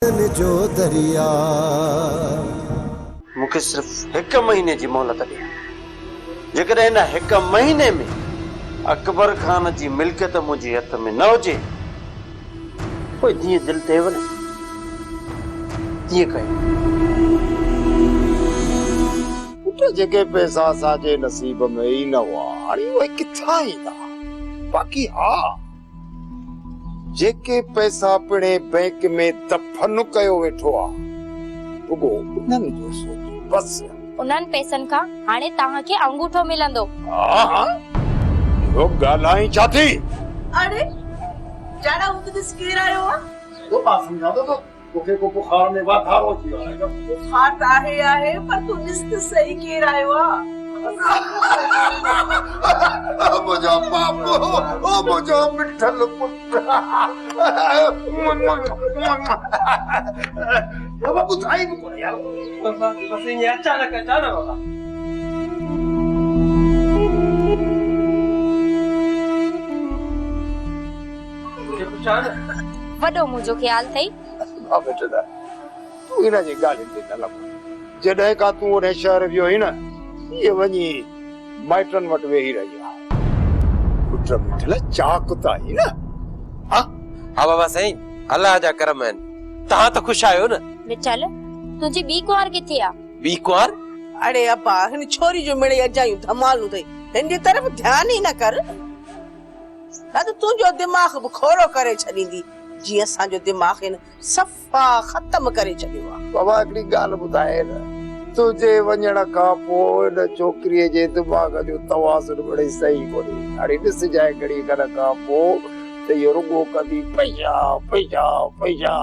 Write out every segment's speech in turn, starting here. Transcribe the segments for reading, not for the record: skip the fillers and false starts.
जो दरिया मुझे सिर्फ एक महीने की मोहलत दी। जेकर इन एक महीने में अकबर खान की मिल्कियत मुझे हथ में न हो कोई जी दिल ते वने तीअं कयो। पुट जेके पैसा असांजे नसीब में ही न हुआ हाणे उहे किथां ईंदा। बाक़ी हा जेके पैसा पिणे बैंक में दफन कयो वेठो आहे रुगो उन्हनि जो सोचो बस। उन्हनि पैसनि खां हाणे तव्हांखे अंगूठो मिलंदो। हा इहो ॻाल्हाई छा थी? अरे जाना उनके स्केर आयो आ तो बात समझा दो तोखे को बुखार में वाधारो थी आहे। बुखार आहे पर तू निस्त सही केर आयो आ। मुझा बापू ओ मुझा मिठल पुत्र बाबा बुधाई को यार बस ये अचानक बाबा वॾो मुंहिंजो ख्याल अथई। हा बेटा तू इन जी ॻाल्हियुनि ते न लॻ। जॾहिं का तूं उन शहर वियो ही न ये वञी माइटनि वटि वेही रही आहे। पुट मिठल चाक त आई न। हा बाबा साईं अल्लाह जा करम आहिनि। तव्हां त ख़ुशि आहियो न? मिठल तुंहिंजी ॿी कुंवार किथे आहे? ॿी कुंवार? अरे अब्बा हिन छोरी जो मिड़े अजायूं धमालूं अथई हिन जी तरफ़ ध्यान ही न कर। न त तुंहिंजो दिमाग़ बि खोड़ो करे छॾींदी जीअं असांजो दिमाग़ हिन सफ़ा ख़तम करे छॾियो आहे। बाबा हिकिड़ी ॻाल्हि ॿुधाए न तुझे वञण खां पोइ इन छोकिरीअ जे दिमाग़ जो तवाज़ुन मिड़े सही कोन्हे। हाणे ॾिसजांइ घड़ी घर खां पोइ त इहो रुगो कंदी पैसा पैसा पैसा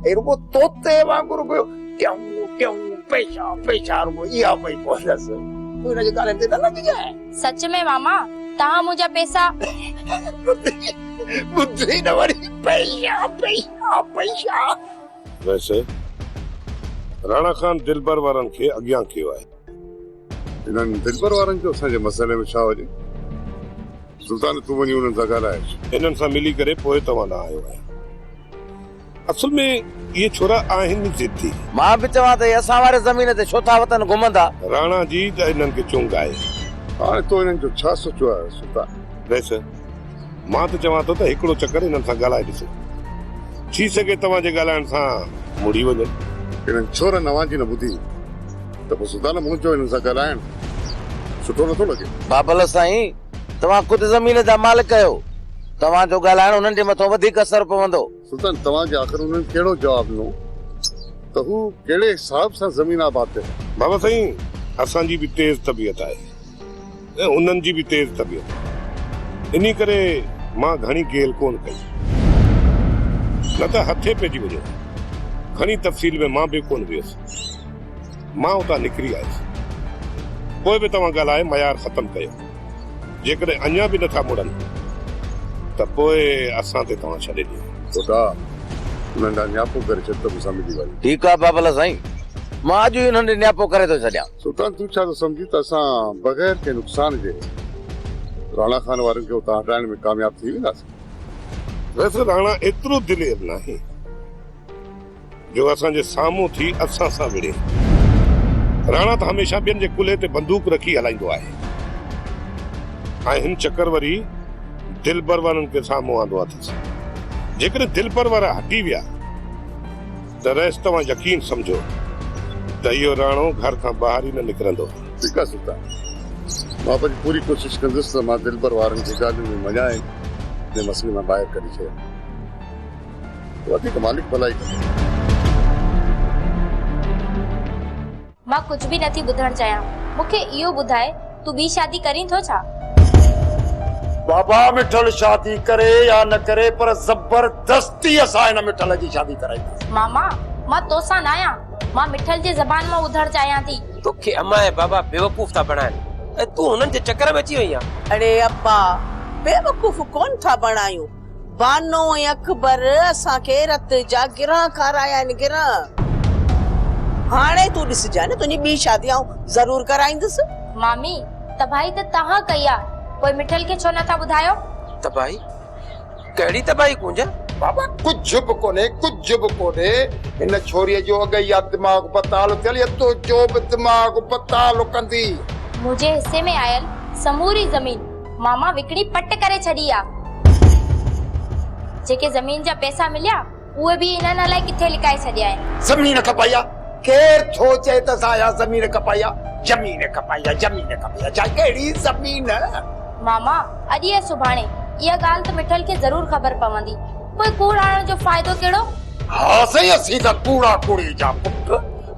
ऐं रुगो तोते वांगुरु पियो टियूं टियूं पैसा पैसा रुगो इहा पई पवंदसि। तूं हिन जे ॻाल्हियुनि ते न लॻजांइ। सच में मामा तव्हां मुंहिंजा पैसा ॿुधी न वरी पैसा पैसा पैसा। वैसे राणा खान दिलबर वारन के अॻियां कयो आहे। इन्हनि दिलबर वारनि जो असांजे मसइले में छा वञे? सुल्तान तूं वञी उन्हनि सां ॻाल्हाए। इन्हनि सां मिली करे पोइ तव्हां न आयो आहे। असल में ये छोरा आहिनि ज़िद्दी। मां बि चवां त असां वारे ज़मीन ते छो था वतन घुमंदा। राणा जी त इन्हनि खे चुंग आहे। हाणे तो इन्हनि जो छा सोचियो आहे सुल्तान? वैसे मां त चवां थो त हिकिड़ो चक्कर इन्हनि सां ॻाल्हाए ॾिसो। थी सघे तव्हांजे ॻाल्हाइण सां मुड़ी वञे। इन्हनि छोरनि अवांजी न ॿुधी त पोइ सुल्तान मुंहिंजो इन्हनि सां ॻाल्हाइण सुठो नथो लॻे। बाबल साईं तव्हां ख़ुदि ज़मीन जा मालिक आहियो। तव्हांजो ॻाल्हाइण उन्हनि जे मथां वधीक असर पवंदो। सुल्तान तव्हांजे आख़िर उन्हनि कहिड़ो जवाबु ॾिनो त हू कहिड़े हिसाब सां ज़मीन आबाद कनि? बाबा साईं असांजी बि तेज़ तबियत आहे ऐं उन्हनि जी बि तेज़ तबियत। इन्ही करे मां घणी गेल कोन कई न त हथे पइजी वञे। घणी तफ़सील में मां बि कोन वियुसि। मां उतां निकिरी आयुसि। पोइ बि तव्हां ॻाल्हाए मयार ख़तम कयो। जेकॾहिं अञा बि नथा मुड़नि त पोइ असां ते तव्हां छॾे ॾियो। छोटा नंढा न्यापो करे छॾ त मूंसां मिली वञे। ठीकु आहे बाबल साईं मां अॼु ई नंढे न्यापो करे थो छॾियां। सुल्तान तूं छा थो सम्झी त असां बग़ैर के नुक़सान जे राणा खान वारनि खे उतां हटाइण में कामयाब थी वेंदासीं? वैसे राणा एतिरो दिलेर नाहे जो असांजे साम्हूं थी असां सां विड़े। राणा त हमेशा ॿियनि जे कुल्हे ते बंदूक रखी हलाईंदो आहे ऐं हिन चक्कर वरी दिलबर वारनि खे साम्हूं आंदो अथसि। जेकॾहिं दिलबर वारा हटी विया त रहिस तव्हां यकीन सम्झो त इहो राणो घर खां ॿाहिरि ई न निकिरंदो। ठीकु आहे सुल्तान मां पंहिंजी पूरी कोशिशि कंदुसि त मां दिलबर वारनि खे ॻाल्हियुनि में मञाए हिन मसइले मां ॿाहिरि कढी छॾियां। वधीक मालिक भलाई करे। मां कुछ भी नथी ॿुधण चाहियां। मूंखे इहो ॿुधाए तूं ॿी शादी करीं थो छा? बाबा मिठल शादी करे या न करे पर जबरदस्ती असां हिन मिठल जी शादी कराईंदासीं। मामा मां तोसां न आहियां। मां मिठल जे ज़बान मां ॿुधण चाहियां थी। तोखे अम्मा ऐं बाबा बेवकूफ़ था बणाइनि ऐं तूं हुननि जे चक्कर में अची वई आहे। अरे अब्बा बेवकूफ़ कोन था बणायूं। बानो ऐं अकबर असांखे रत जा गिरह खाराया आहिनि गिरह। हाणे तूं ॾिसजांइ न तुंहिंजी ॿी शादी आऊं ज़रूर कराईंदसि। मामी तबाही त तव्हां कई आहे पोइ मिठल खे छो नथा ॿुधायो? तबाही? कहिड़ी तबाही कुंज? बाबा कुछ भी कोने इन छोरीअ जो अॻ या दिमाग़ पताल थियल तो जो भी दिमाग़ पताल कंदी। मुझे हिस्से में आयल समूरी जमीन मामा विकड़ी पट करे छड़ी आ। जेके जमीन जा पैसा मिलिया उहे भी इन्हनि अलाए किथे लिकाए छड़िया आहिनि। जमीन कपाया केर थो चए त साया जमीन कपाया जा कहिड़ी जमीन। मामा अॼु या सुभाणे इहा ॻाल्हि त मिठल खे ज़रूर ख़बर पवंदी। कोई कूड़ आणण जो फ़ाइदो कहिड़ो? हाँ सही असी त कूड़ा कुड़ी जा पुट,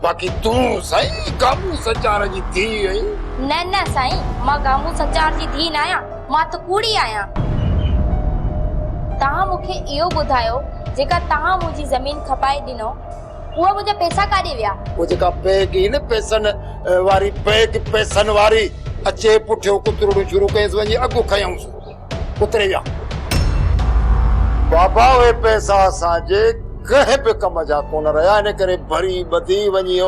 बाक़ी तू सही गामू सचार जी थी आई। न साईं, मां गामू सचार जी धी न आहियां, मां त कूड़ी आहियां। तव्हां मूंखे इहो ॿुधायो जेका तव्हां मुंहिंजी ज़मीन खपाए ॾिनो उहा मुंहिंजा पैसा काॾे विया? वो जेका बैग ही न पैसन वारी बैग पैसन वारी अचे पुठियो कुतरड़ू शुरू कयसि वञी अॻु खयऊंसि कुतरे विया। बाबा उहे पैसा असांजे कंहिं बि कम जा कोन रहिया, इन करे भरी ॿधी वञी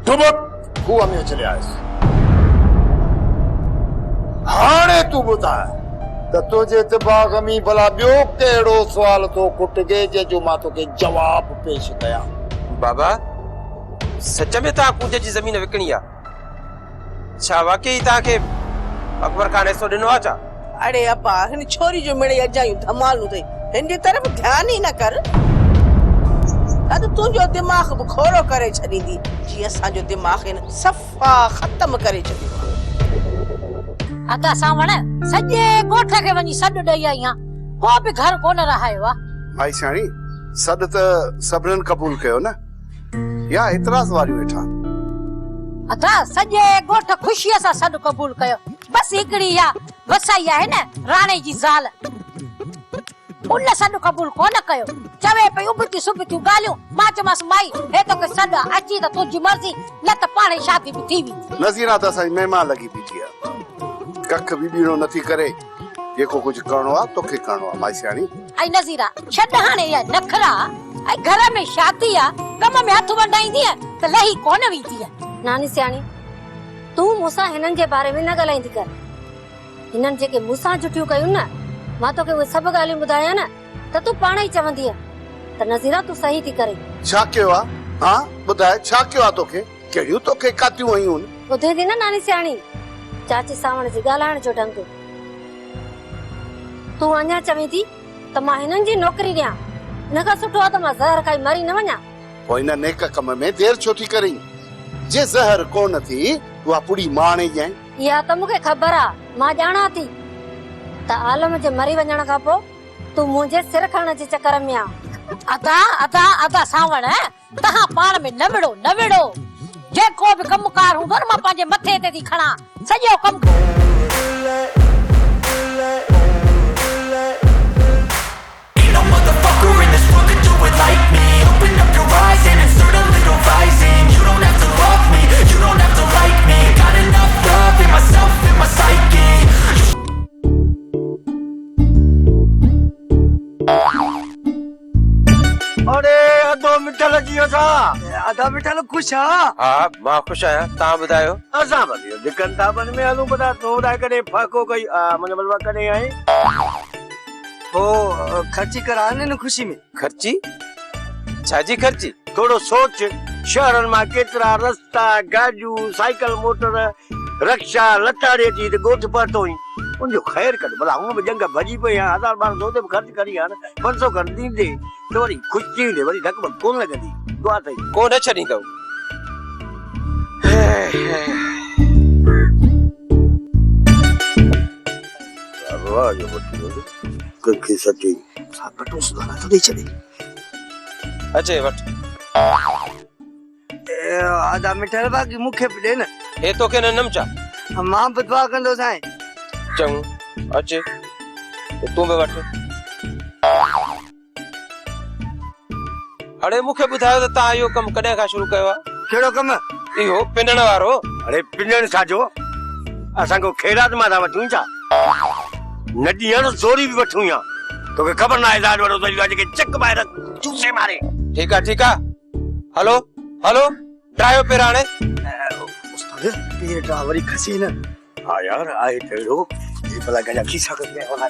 डुबक खूह में चले आयुसि। हाणे तूं ॿुधाए त तुंहिंजे दिमाग़ में भला ॿियो कहिड़ो सुवाल थो खुटजे जंहिंजो मां तोखे जवाब पेश कयां। बाबा सच में तव्हां कूज जी ज़मीन विकणी आहे? छा वाकई तव्हांखे अकबर खान ऐसो ॾिनो आहे छा? अरे अब्बा हिन छोरी जो मिड़े अजायूं धमालूं अथई, हिन जी तरफ़ ध्यान ई न कर। अॼु तुंहिंजो दिमाग़ बि खोड़ो करे छॾींदी जीअं असांजो दिमाग़ हिन सफ़ा ख़तम करे छॾियो। अदा सावण सॼे ॻोठ खे वञी सॾु ॾेई आई आहियां, को बि घर कोन रहायो आहे। भाई साणी सॾ त सभिनीनि क़बूल कयो न, या एतिराज़ वारियूं वेठा? अदा सॼे ॻोठ ख़ुशीअ सां सॾु क़बूल कयो, बस हिकिड़ी या वसाई आहे न राणे जी ज़ाल, उन सॾु क़बूल कोन कयो। चवे पई उबती सुबतियूं ॻाल्हियूं। मां चयोमांसि माई हे तोखे सॾु अची त तुंहिंजी मर्ज़ी, न त पाणे शादी बि थी वेंदी। नज़ीरा त असांजी महिमा लॻी बीठी आहे, कख बि ॿीणो नथी करे। जेको कुझु करणो आहे तोखे करणो आहे माई सियाणी। ऐं नज़ीरा छॾ हाणे या नखरा, ऐं घर में शादी आहे, कम में हथ वंडाईंदी त लही कोन वेंदी आहे। नानी सियाणी तूं मूंसां हिननि जे बारे में न ॻाल्हाईंदी कर। हिननि जेके मूंसां जुठियूं कयूं न, मां तोखे उहे सभु ॻाल्हियूं ॿुधाया न त तूं पाण ई चवंदी त नज़ीरा तूं सही थी करे। छा कयो आहे? हाँ ॿुधाए छा कयो आहे तोखे? कहिड़ियूं तोखे कातियूं आयूं? ॿुधे थी न नानी सियाणी चाची सावण जी ॻाल्हाइण जो ढंग। तूं अञा चवीं थी त मां हिननि जी नौकरी ॾियां, हिन खां सुठो आहे त मां ज़हर खाई मरी न वञा। पोइ हिन नेक कम में देर छो थी करीं? जे ज़हर कोन थी उहा पुड़ी माणे जाए। इहा त मूंखे ख़बर आहे, मां ॼाणा थी त आलम जे मरी वञण खां पोइ तूं मुंहिंजे सिर खणण जे चकर में आ। अदा सावण तव्हां पाण में न विड़ो। जेको बि कमकार हूंदो न मां पंहिंजे मथे ते थी खणा सॼो कम। अरे अदो मिठल जियो था, आधा मिठल खुश आ? हा मां ख़ुशि आहियां, तव्हां ॿुधायो? असां बि दिकन था बन में हलूं पता तो ॿुधाए करे फाको कई मुंहिंजो बलवा करे आहे ओ खर्ची कराने न खुशी में। खर्ची? छाजी खर्ची? थोड़ो सोच, शहरन में केतरा रस्ता गाड़ियूं साइकिल मोटर रक्षा लताड़े जी ते गोठ पड़तो ही उनजो खैर कर भला हूं जंग भजी पे 1000-1200 ते खर्च करी हां 500 कर दी दे तो वरी खुशी दे वरी धक कोन लगदी दुआ थई कोन छॾींदव। वाह जो बटू के सच्ची साथ बटू सुधारा तो दे छड़े अचे वठ आधा मिठल बाकी मुखे पे न हे तोखे न नमचा मां बदवा कंदो साईं चंग अचे तूं बि वठ। अरे मूंखे ॿुधायो त तव्हां इहो कमु कॾहिं खां शुरू कयो आहे? कहिड़ो कमु? इहो पिनण वारो। अरे पिनण छाजो असांखे खैरात मां था वठूं छा? न ॾियण चोरी बि वठूं या तोखे ख़बर न आहे दाद वॾो तो जेके चक ॿाहिरि चूसे मारे। ठीकु आहे हलो ड्राइव पे हाणे उस्ताद पेट वरी खसी न। हाँ यार आए तेड़ो ये भला गया खीसा कर दिया होना।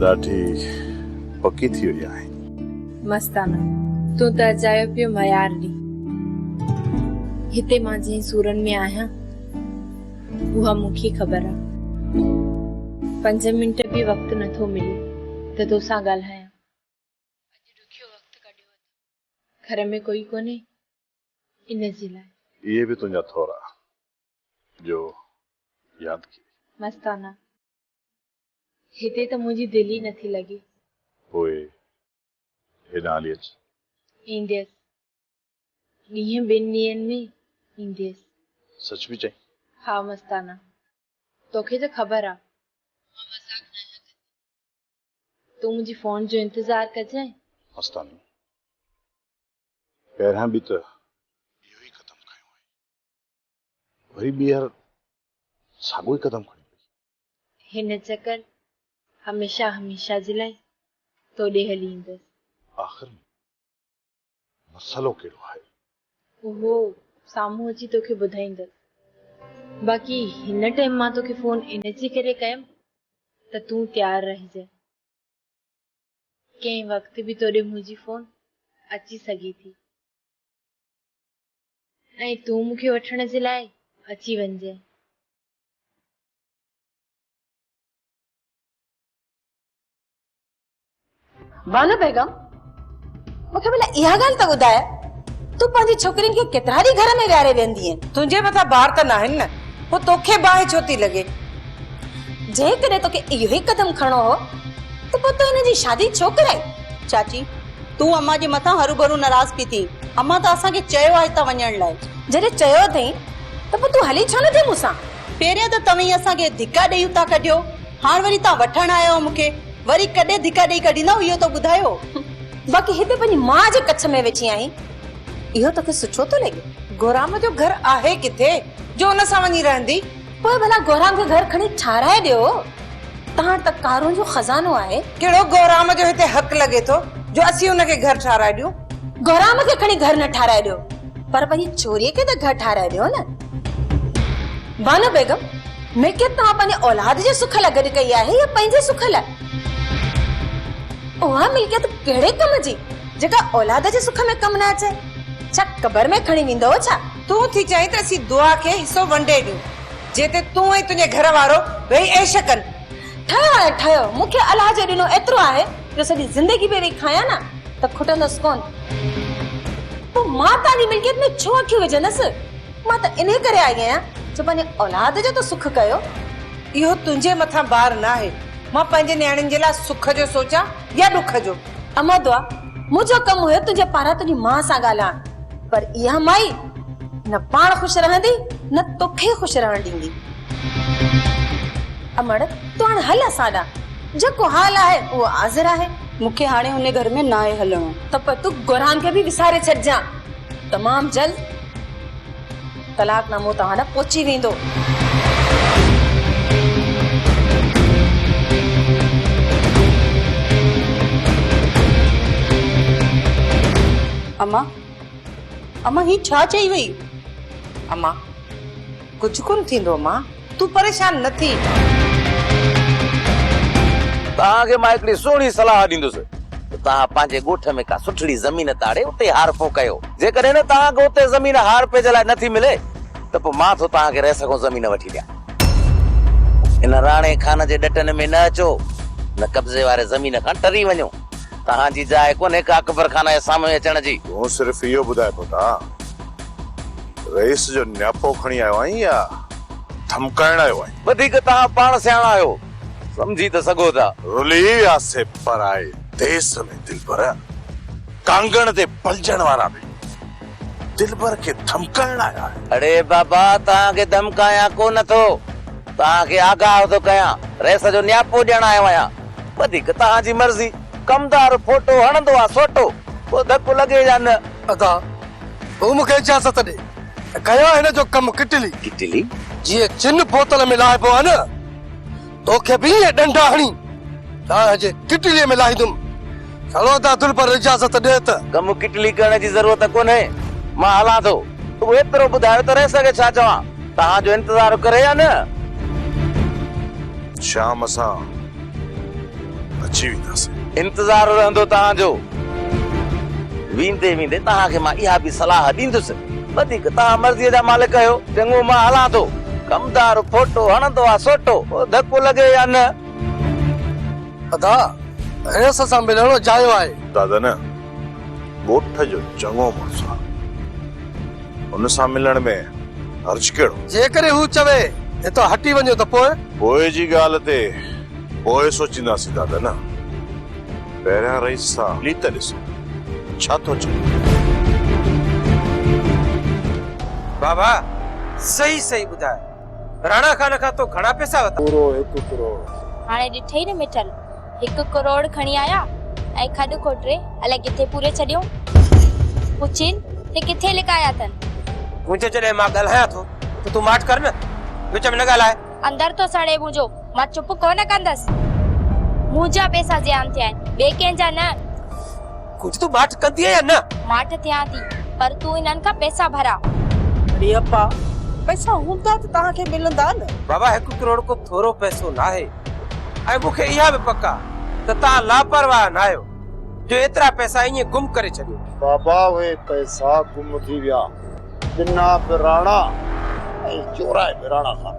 ॾाढी पकी थी वई आहे। मस्ताना तूं त अजायो पियो मयार ॾी हिते मां जंहिं सूरन में आहियां उहा मूंखे ख़बर आहे। 5 मिंट बि वक़्तु नथो मिले त तोसां ॻाल्हायां। अॼु ॾुखियो वक़्तु कढियो अथई, घर में कोई कोन्हे इन जे लाइ। इहे बि तुंहिंजा थोरा जो यादि कई। मस्ताना हिते त मुंहिंजी दिलि ई नथी लॻे। पोइ हेॾां हली अच। ईंदसि ॾींहं 2 ॾींहंनि में ईंदसि। सच बि चई? हा मस्ताना तोखे त ख़बर आहे मां मज़ाक न कंदी। तूं मुंहिंजी फोन जो इंतज़ार कजांइ। मस्तानी पहिरियां बि त इहो ई क़दम खयो आहे, वरी ॿीहर साॻियो ई क़दम खणी पई। हिन चकर हमेशा हमेशा जे लाइ तोॾे हली ईंदसि। आख़िर में मसलो कहिड़ो आहे? उहो साम्हूं अची तोखे ॿुधाईंदसि। बाक़ी हिन टाइम मां तोखे फोन इन जे करे कयमि त तूं तयारु रहिजांइ। कंहिं वक़्त बि तोॾे मुंहिंजी फोन अची सघे थी ऐं तूं मूंखे वठण जे लाइ अची वञजांइ। बानो बेगम मूंखे भला इहा ॻाल्हि त ॿुधाए तूं पंहिंजी छोकिरियुनि खे केतिरा ॾींहं घर में विहारे वेंदी आहीं? तुंहिंजे मथां ॿार त न आहिनि न, पोइ तोखे बाहि छो थी लॻे? जेकॾहिं तोखे इहो ई क़दम खणो हो त पोइ तूं हिनजी शादी छो कराई? चाची तूं अम्मा जे मथां हरू भरू नाराज़ पई थी। अम्मा त असांखे चयो आहे हितां वञण लाइ। जॾहिं चयो अथई त पोइ तूं हली छो न थी मूंसां? पहिरियां त तव्हीं असांखे धिका ॾेई था कढियो, हाणे वरी तव्हां वठण आयो मूंखे, वरी कॾहिं धिका ॾेई कढींदव इहो त ॿुधायो। बाक़ी हिते पंहिंजी मां जे कच्छ में वेठी आहीं, इहो तोखे सुठो थो लॻे? गोराम जो घर आहे किथे जो हुन सां वञी रहंदी? पोइ भला गोराम खे घर खणी ठाराए ॾियो। तव्हां त कारुनि जो खज़ानो आहे। कहिड़ो गोराम जो हिते हक़ लॻे थो जो असीं हुनखे घर ठाराए ॾियूं? गोराम खे खणी घर न ठाराए ॾियो पर पंहिंजी छोरीअ खे त घर ठाराए ॾियो न। बानो बेगम मिल्कियत तव्हां पंहिंजे औलाद जे सुख लाइ गॾु कई आहे या पंहिंजे सुख लाइ? उहा मिल्कियत कहिड़े कम जी जेका औलाद जे सुख में कम न अचे? छा कबर में खणी वेंदो छा? तूं थी चाहीं त असीं दुआ खे हिसो वंडे ॾियूं जेते तूं ऐं तुंहिंजे घर वारो वेही ऐश कनि? ठहियो आहे ठहियो, मूंखे अलाह जो ॾिनो एतिरो आहे जो सॼी ज़िंदगी बि वेही खायां न त खुटंदसि कोन। पोइ मां तव्हांजी मिल्कियत में छो अखियूं विझंदसि? मां त इन करे आई आहियां जो पंहिंजे औलाद जो त सुख कयो। इहो तुंहिंजे मथां बार न आहे। मां पंहिंजे न्याणियुनि जे लाइ सुख जो सोचां या ॾुख जो? अमा दुआ मुंहिंजो कमु हुयो तुंहिंजे पारां तुंहिंजी मां सां ॻाल्हाइण, पर इहा माई न पाण ख़ुशि रहंदी न तोखे ख़ुशि रहण ॾींदी। अमड़ तूं हाणे हल असां ॾांहुं, जेको हाल आहे उहो हाज़िर आहे। मूंखे हाणे हुन घर में न आहे हलणो। त पोइ तूं गोराम खे बि विसारे छॾिजां। तमामु जल्द तलाकनामो तव्हां ॾांहुं पहुची वेंदो। अम्मा अम्मा ही छा चई वई? अम्मा कुझु कोन थींदो। अम्मा तूं परेशान न थी। तव्हांखे मां हिकिड़ी सुहिणी सलाह ॾींदुसि। तव्हां पंहिंजे ॻोठ में का सुठड़ी ज़मीन ताड़े उते हारफो कयो। जेकॾहिं न तव्हांखे उते ज़मीन हारफे जे लाइ नथी मिले त पोइ मां थो तव्हांखे रह सघो ज़मीन वठी ॾियां। इन राणे खान जे ॾटनि में न अचो, न कब्ज़े वारे ज़मीन खां टरी वञो। तव्हांजी जाइ कोन्हे का अकबर खान जे साम्हूं अचण जी। तूं सिर्फ़ इहो ॿुधाए पुटा, रईस जो न्यापो खणी आयो आहीं या धमकाइण आयो आहीं? वधीक तव्हां पाण सियाणा आहियो, समझी त सघो था। रुली वियासीं पराए देस में दिलबर, कांगण ते पलजण वारा बि दिलबर खे धमकाइण आया। अरे बाबा तव्हांखे धमकाया कोन थो, तव्हांखे आगाह थो कयां। रईस जो न्यापो ॾियण आयो आहियां। वधीक तव्हांजी मर्ज़ी। कमदार फोटो हणंदो आहे सोटो, पोइ धकु लॻे या न। अदा तूं मूंखे इजाज़त ॾे, कयो हिन जो कमु किटली किटली जीअं चिन बोतल में लाहिबो आहे न, तोखे बि इहे डंडा हणी तव्हांजे किटलीअ में लाहींदुमि। चलो ता दिल पर इजाज़त ॾे त। कमु किटली करण जी ज़रूरत कोन्हे, मां हलां थो। तूं एतिरो ॿुधायो त रह सघे छा चवां? तव्हांजो इंतज़ार करे या न? शाम सां अची वेंदासीं। इंतजार रहंदो तव्हांजो। वींदे वींदे तव्हांखे मां इहा बि सलाह ॾींदुसि। वधीक तव्हां मर्ज़ीअ जा मालिक आहियो। चङो मां हलां थो। कमदार फोटो हणंदो आहे सोटो, धक्को लॻे या न। अदा हेस सां मिलणो चाहियो आहे। दादा न ॻोठ जो चङो माण्हू आहे, हुन सां मिलण में हर्ज कहिड़ो? जेकॾहिं हू चवे हितां हटी वञो त पोइ जी ॻाल्हि ते पोइ सोचींदासीं दादा न। पहिरियां रईस सां मिली त ॾिसो छा थो चए। बाबा सही सही ॿुधाए, राणा खान खां तो घणा पैसा वरिता? पूरो 1 करोड़। हाणे ॾिठई न मिठल, 1 करोड़ खणी आया ऐं खॾ खोटरे अलाए किथे पूरे छॾियो। पुछिन ते किथे लिकाया अथनि। मुंहिंजे जॾहिं मां ॻाल्हायां थो त तूं माठ कर न, विच में न ॻाल्हाए। अंदर तो सड़े मुंहिंजो, मां चुप कोन कंदसि। मुंहिंजा पैसा ज़ियान थिया आहिनि, ॿिए कंहिंजा न। कुझु तूं माठ कंदी या न? माठ थियां थी, पर तूं इन्हनि खां पैसा भरा। अरे अप्पा, पैसा हूंदा त तव्हांखे मिलंदा न। बाबा 1 करोड़ को थोरो पैसो न आहे। ऐं मूंखे इहा बि पक आहे त तव्हां लापरवाह न आहियो जो एतिरा पैसा ईअं गुम करे छॾियो। बाबा उहे पैसा गुम थी विया, बिना राणा ऐं चोराए बि राणा खां।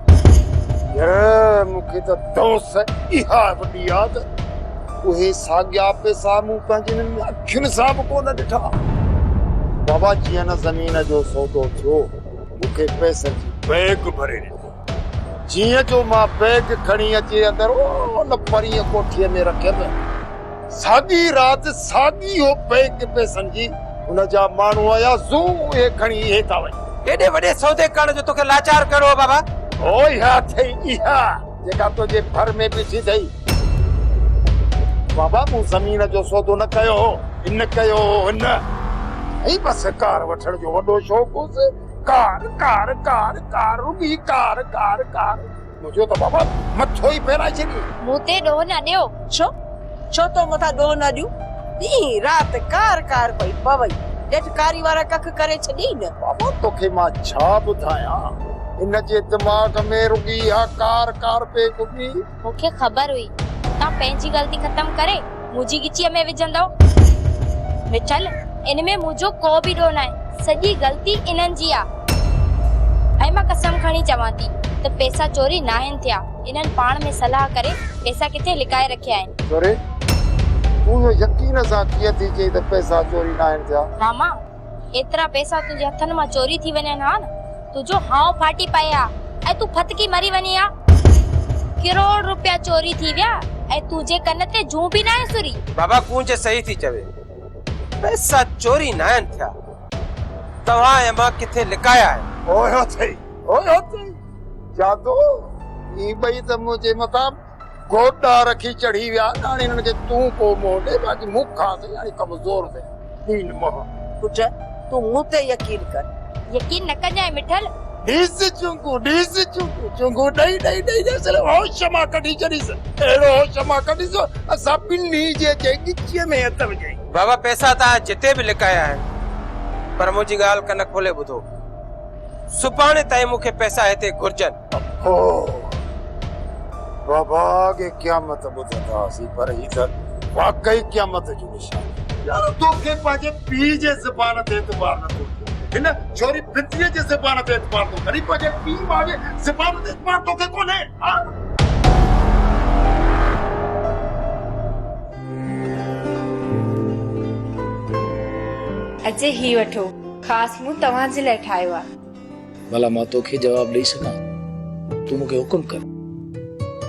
यार मूंखे त दोस्त इहा वॾी याद, उहे साॻिया पैसा मूं पंहिंजनि अखियुनि सां बि कोन ॾिठा। बाबा जीअं न ज़मीन जो सौदो थियो, मूंखे पैसनि जी बैग भरे ॾिनो। जीअं जो मां बैग खणी अची अंदरि उन परीअ कोठीअ में रखियमि, साॻी राति साॻी हो बैग पैसनि जी हुन जा माण्हू आया, ज़ू उहे खणी हेठां वञी। एॾे वॾे सौदे करण जो तोखे लाचार कहिड़ो हो बाबा? ओ इहा अथई इहा जेका तुंहिंजे भर में बीठी अथई। बाबा मूं ज़मीन जो सौदो न कयो, हिन कयो हिन। ऐं बसि कार वठण जो वॾो शौक़ु हुउसि। कार कार कार कार रुॻी कार कार कार। मुंहिंजो त बाबा मथो ई फेराए छॾी। मूं ते ॾोह न ॾियो। छो तो मथां ॾोह न ॾियूं? ॾींहुं राति कार कार पई पवई, ॾेठ कारी वारा कख करे छॾी न। बाबा तोखे मां छा ॿुधायां, इन जे दिमाग़ में रुॻी इहा कार कार पे घुमी। मूंखे ख़बर हुई तव्हां पंहिंजी ग़लती ख़तम करे मुंहिंजी गिचीअ में विझंदव। मिठल, इन में मुंहिंजो को बि ॾोह न आहे, सॼी ग़लती इन्हनि जी आहे। ऐं मां कसम खणी चवां थी त पैसा चोरी न आहिनि थिया। इन्हनि पाण में सलाह करे पैसा किथे लिकाए रखिया आहिनि। अरे तूं यकीन सां कीअं थी चई त पैसा चोरी न आहिनि थिया? रामा, एतिरा पैसा तुंहिंजे हथनि मां चोरी थी वञनि हा न, तुंहिंजो हाव फाटी पए हा ऐं तूं फतकी मरी वञी हा। करोड़ रुपया चोरी थी विया ऐं तुंहिंजे कन ते जूं बि न आहे सुरी। बाबा कूंज सही थी चवे, पैसा चोरी न आहिनि थिया, तव्हां ऐं मां किथे लिकाया आहिनि। ओयो अथई जादू, ई ॿई त मुंहिंजे मथां गोॾा रखी चढ़ी विया। हाणे हिननि खे तूं को मोड़े बाक़ी मूंखां सही हाणे कमज़ोर थिए। हीन मोह पुट, तूं मूं ते यकीन कर। यकीन न कजांइ मिठल। ॾिस चुंगू चुंगू ॾेई ॾेई ॾेई ॾेई होश मां कढी छॾीसि। अहिड़ो होश मां कढीसि असां ॿिन्ही जे गिचीअ में हथ विझई। बाबा पैसा तव्हां जिते बि लिकाया आहिनि, पर मुंहिंजी ॻाल्हि कन खोले ॿुधो। सुभाणे ताईं मूंखे पैसा हिते घुर्जनि। हो बाबा के क़यामत ॿुधंदासीं, पर ही त वाकई क़यामत जो निशान। यार तोखे पंहिंजे पीउ जे ज़बान ते एतबार नथो थिए, हिन छोरी फितरीअ जे ज़बान ते एतबार थो करे, पंहिंजे पीउ माउ जे ज़बान ते एतबार तोखे कोन्हे। अचे ही वठो, ख़ासि मूं तव्हां जे लाइ ठाहियो आहे। भला मां तोखे जवाब ॾेई सघां? तूं मूंखे हुकुम कर,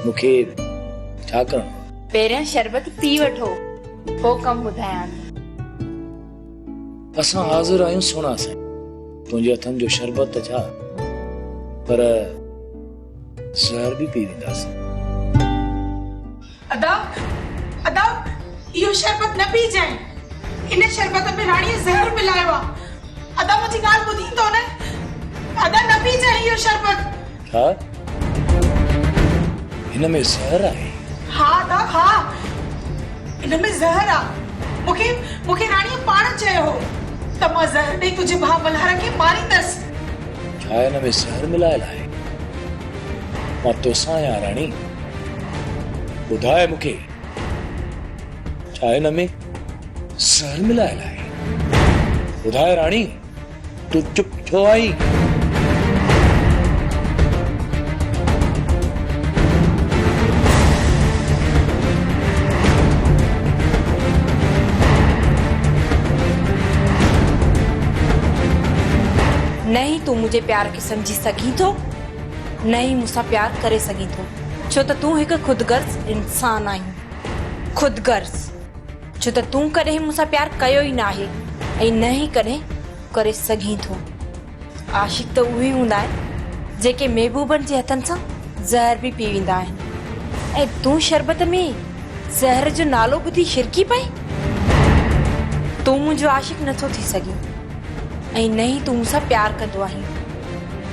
मूंखे छा करणो? पहिरियां शरबत पी वठो, पोइ कमु ॿुधायां थी। असां हाज़िर आहियूं सोना साईं, तुंहिंजे हथनि जो शरबत त छा, पर ज़हर बि पी वेंदासीं। अदा अदा इहो शरबत न पी जाए, इन शरबत में राणीअ ज़हर मिलायो आहे। अदा मुंहिंजी ॻाल्हि ॿुधींदो न? अदा न पी जाए इहो शरबत। छा हिन में ज़हर आहे? हा अदा हा, इन में ज़हर आहे। मूंखे राणीअ पाण चयो हो त मां ज़हर ॾेई तुंहिंजे भाउ मल्हार खे मारींदसि। छा हिन में ज़हर मिलायल आहे? मां तोसां आहियां राणी, ॿुधाए मूंखे छा हिन में ज़हर मिलायल आहे? ॿुधाए राणी, तूं चुप छो आई? न ही तू मुझे प्यार के समझी सकी थो, न ही मूंसां प्यार करे सघी थो, छो त तूं हिकु ख़ुदगर्ज़ इंसान आहीं। ख़ुदगर्ज़ छो त तूं कॾहिं मूंसां प्यार कयो ई न आहे ऐं न ही कॾहिं करे सघी थो। आशिक़ त उहे हूंदा आहिनि जेके महबूबनि जे हथनि सां ज़हर बि पी वेंदा आहिनि, ऐं तूं शरबत में ज़हर जो नालो ॿुधी शिरकी पई। तूं मुंहिंजो आशिक़ नथो थी सघीं ऐं न ही तूं मूंसां प्यार कंदो आहीं।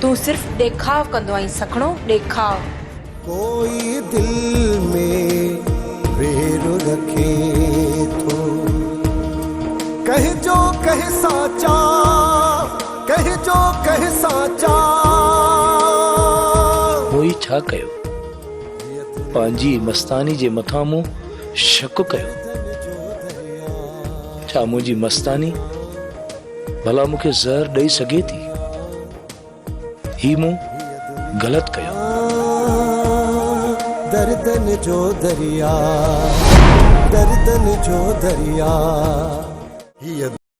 तूं सिर्फ़ ॾेखाव कंदो आहीं, सखणो ॾेखाव। कोई दिल में वेर रखे थो, कहे जो कहे साचा, कहे जो कहे साचा। पोइ छा कयो? पंहिंजी मस्तानी जे मथां मूं शक कयो। छा मुंहिंजी मस्तानी भला मूंखे ज़हर ॾेई सघे थी? ही मूं ग़लति कयो। दर्दन जो दरिया, दर्दन जो दरिया।